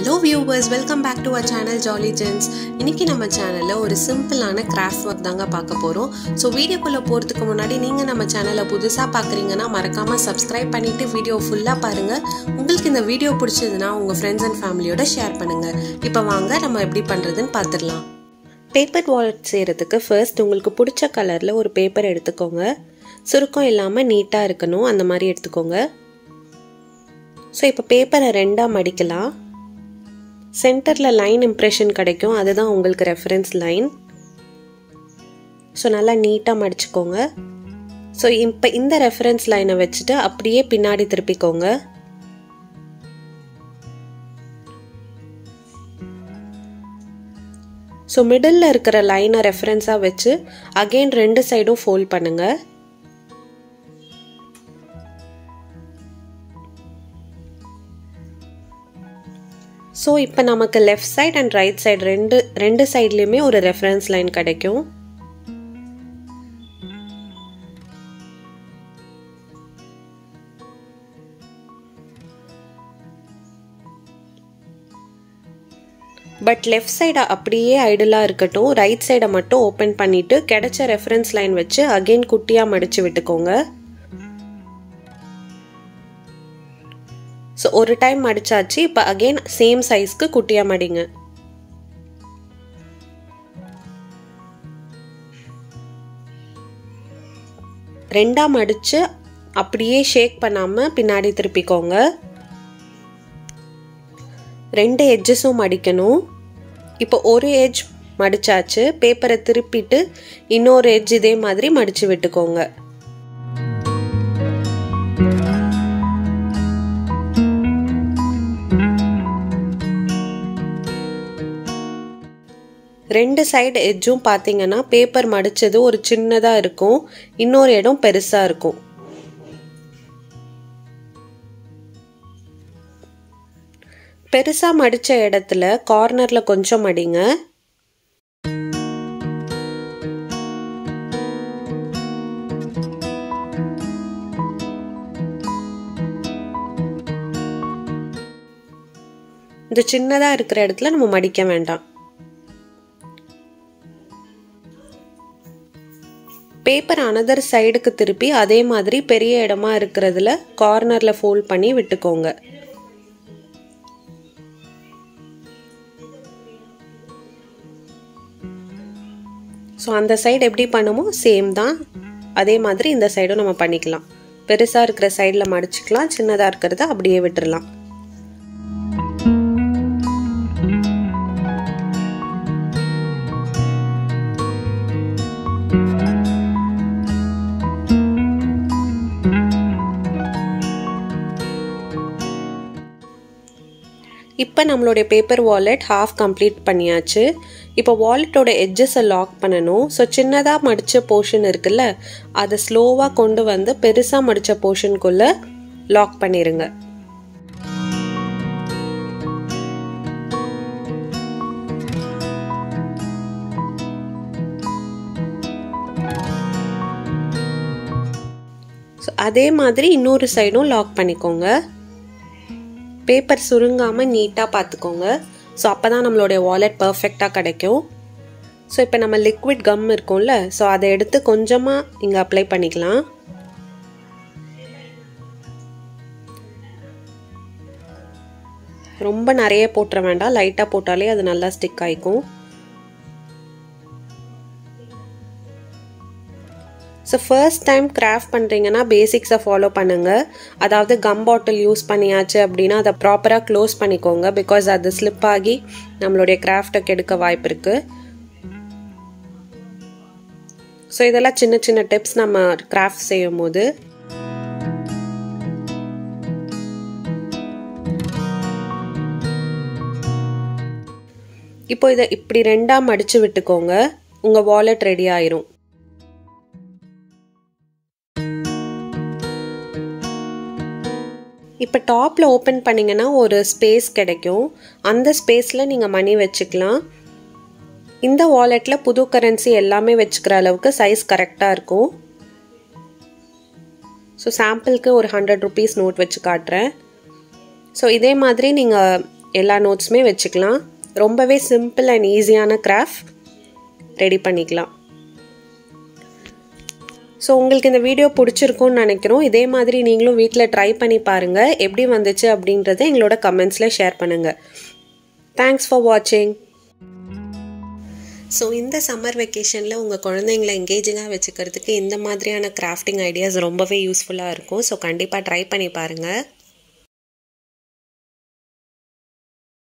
Hello viewers, welcome back to our channel JollyGenz. இன்னைக்கு நம்ம சேனல்ல ஒரு சிம்பிளான கிராஃப்ட் வர்க் தாங்க பார்க்க போறோம். சோ வீடியோக்குள்ள போறதுக்கு முன்னாடி நீங்க நம்ம சேனலை புதுசா பார்க்கறீங்கன்னா மறக்காம Subscribe பண்ணிட்டு வீடியோ ஃபுல்லா பாருங்க. உங்களுக்கு இந்த வீடியோ பிடிச்சதுனா உங்க friends and familyயோட ஷேர் பண்ணுங்க. இப்போ வாங்க நம்ம எப்படி பண்றதுன்னு பார்த்திடலாம். பேப்பர் வாலெட் செய்யறதுக்கு ஃபர்ஸ்ட் உங்களுக்கு பிடிச்ச கலர்ல ஒரு பேப்பர் எடுத்துக்கோங்க. சுருக்கம் இல்லாம நீட்டா இருக்கணும் அந்த மாதிரி எடுத்துக்கோங்க. சோ இப்போ பேப்பரை ரெண்டா மடிக்கலாம். சென்டர்ல லைன் இம்ப்ரெஷன் கிடைக்கும், அதுதான் உங்களுக்கு ரெஃபரன்ஸ் லைன். ஸோ நல்லா நீட்டாக மடிச்சுக்கோங்க. ஸோ இப்போ இந்த ரெஃபரன்ஸ் லைனை வச்சுட்டு அப்படியே பின்னாடி திருப்பிக்கோங்க. ஸோ மிடில் இருக்கிற லைனை ரெஃபரன்ஸாக வச்சு அகெயின் ரெண்டு சைடும் ஃபோல்ட் பண்ணுங்க. ஸோ இப்போ நமக்கு left side and right side ரெண்டு சைட்லேயுமே ஒரு ரெஃபரன்ஸ் லைன் கிடைக்கும். பட் லெஃப்ட் சைடை அப்படியே ஐடலாக இருக்கட்டும், ரைட் சைடை மட்டும் ஓப்பன் பண்ணிட்டு கிடைச்ச ரெஃபரன்ஸ் லைன் வச்சு அகெயின் குட்டியாக மடிச்சு விட்டுக்கோங்க. ஸோ ஒரு டைம் மடிச்சாச்சு, இப்போ அகெயின் சேம் சைஸ்க்கு குட்டியாக மடிங்க. ரெண்டா மடிச்சு அப்படியே ஷேக் பண்ணாம பின்னாடி திருப்பிக்கோங்க. ரெண்டு எட்ஜஸும் மடிக்கணும். இப்போ ஒரு எட்ஜ் மடிச்சாச்சு, பேப்பரை திருப்பிட்டு இன்னொரு எட்ஜ் இதே மாதிரி மடிச்சு விட்டுக்கோங்க. ரெண்டு சைடு எட்ஜும் பார்த்தீங்கன்னா பேப்பர் மடிச்சது ஒரு சின்னதாக இருக்கும், இன்னொரு இடம் பெருசாக இருக்கும். பெருசாக மடிச்ச இடத்துல கார்னர்ல கொஞ்சம் மடிங்க. இந்த சின்னதாக இருக்கிற இடத்துல நம்ம மடிக்க வேண்டாம். பேப்பர் அனதர் சைடுக்கு திருப்பி அதே மாதிரி பெரிய இடமா இருக்கிறதுல கார்னர்ல ஃபோல்ட் பண்ணி விட்டுக்கோங்க. ஸோ அந்த சைடு எப்படி பண்ணுமோ சேம் தான், அதே மாதிரி இந்த சைடும் நம்ம பண்ணிக்கலாம். பெருசா இருக்கிற சைடில் மடிச்சுக்கலாம், சின்னதா இருக்கிறத அப்படியே விட்டுறலாம். இப்போ நம்மளுடைய பேப்பர் வாலெட் ஹாஃப் கம்ப்ளீட் பண்ணியாச்சு. இப்போ வாலெட்டோட எட்ஜஸை லாக் பண்ணணும். ஸோ சின்னதாக மடித்த போர்ஷன் இருக்குல்ல, அதை ஸ்லோவாக கொண்டு வந்து பெருசாக மடித்த போர்ஷனுக்குள்ளே லாக் பண்ணிடுங்க. ஸோ அதே மாதிரி இன்னொரு சைடும் லாக் பண்ணிக்கோங்க. பேப்பர் சுருங்காமல் நீட்டாக பார்த்துக்கோங்க. ஸோ அப்போ தான் நம்மளுடைய வாலெட் பர்ஃபெக்டாக கிடைக்கும். ஸோ இப்போ நம்ம லிக்விட் கம் இருக்கும்ல, ஸோ அதை எடுத்து கொஞ்சமாக இங்கே அப்ளை பண்ணிக்கலாம். ரொம்ப நிறைய போட்டுற வேண்டாம், லைட்டாக போட்டாலே அது நல்லா ஸ்டிக் ஆகிக்கும். ஸோ ஃபர்ஸ்ட் டைம் கிராஃப்ட் பண்ணுறீங்கன்னா பேசிக்ஸை ஃபாலோ பண்ணுங்கள். அதாவது கம் பாட்டில் யூஸ் பண்ணியாச்சு அப்படின்னா அதை ப்ராப்பராக க்ளோஸ் பண்ணிக்கோங்க, பிகாஸ் அது ஸ்லிப் ஆகி நம்மளுடைய கிராஃப்டை கெடுக்க வாய்ப்பு இருக்குது. ஸோ இதெல்லாம் சின்ன சின்ன டிப்ஸ் நம்ம கிராஃப்ட் செய்யும் போது. இப்போ இதை இப்படி ரெண்டாக மடித்து விட்டுக்கோங்க, உங்கள் வாலெட் ரெடி ஆயிரும். இப்போ டாப்பில் ஓப்பன் பண்ணிங்கன்னா ஒரு ஸ்பேஸ் கிடைக்கும், அந்த ஸ்பேஸில் நீங்கள் மணி வச்சுக்கலாம். இந்த வாலெட்டில் புது கரன்சி எல்லாமே வச்சுக்கிற அளவுக்கு சைஸ் கரெக்டாக இருக்கும். ஸோ சாம்பிளுக்கு ஒரு 100 rupees நோட் வச்சு காட்டுறேன். ஸோ இதே மாதிரி நீங்கள் எல்லா நோட்ஸுமே வச்சுக்கலாம். ரொம்பவே சிம்பிள் அண்ட் ஈஸியான கிராஃப்ட் ரெடி பண்ணிக்கலாம். ஸோ உங்களுக்கு இந்த வீடியோ பிடிச்சிருக்கும்னு நினைக்கிறோம். இதே மாதிரி நீங்களும் வீட்டில் ட்ரை பண்ணி பாருங்கள். எப்படி வந்துச்சு அப்படின்றத எங்களோட கமெண்ட்ஸில் ஷேர் பண்ணுங்கள். தேங்க்ஸ் ஃபார் வாட்சிங். ஸோ இந்த சம்மர் வெக்கேஷனில் உங்கள் குழந்தைங்களை எங்கேஜிங்காக வச்சுக்கிறதுக்கு இந்த மாதிரியான கிராஃப்டிங் ஐடியாஸ் ரொம்பவே யூஸ்ஃபுல்லாக இருக்கும். ஸோ கண்டிப்பாக ட்ரை பண்ணி பாருங்கள்.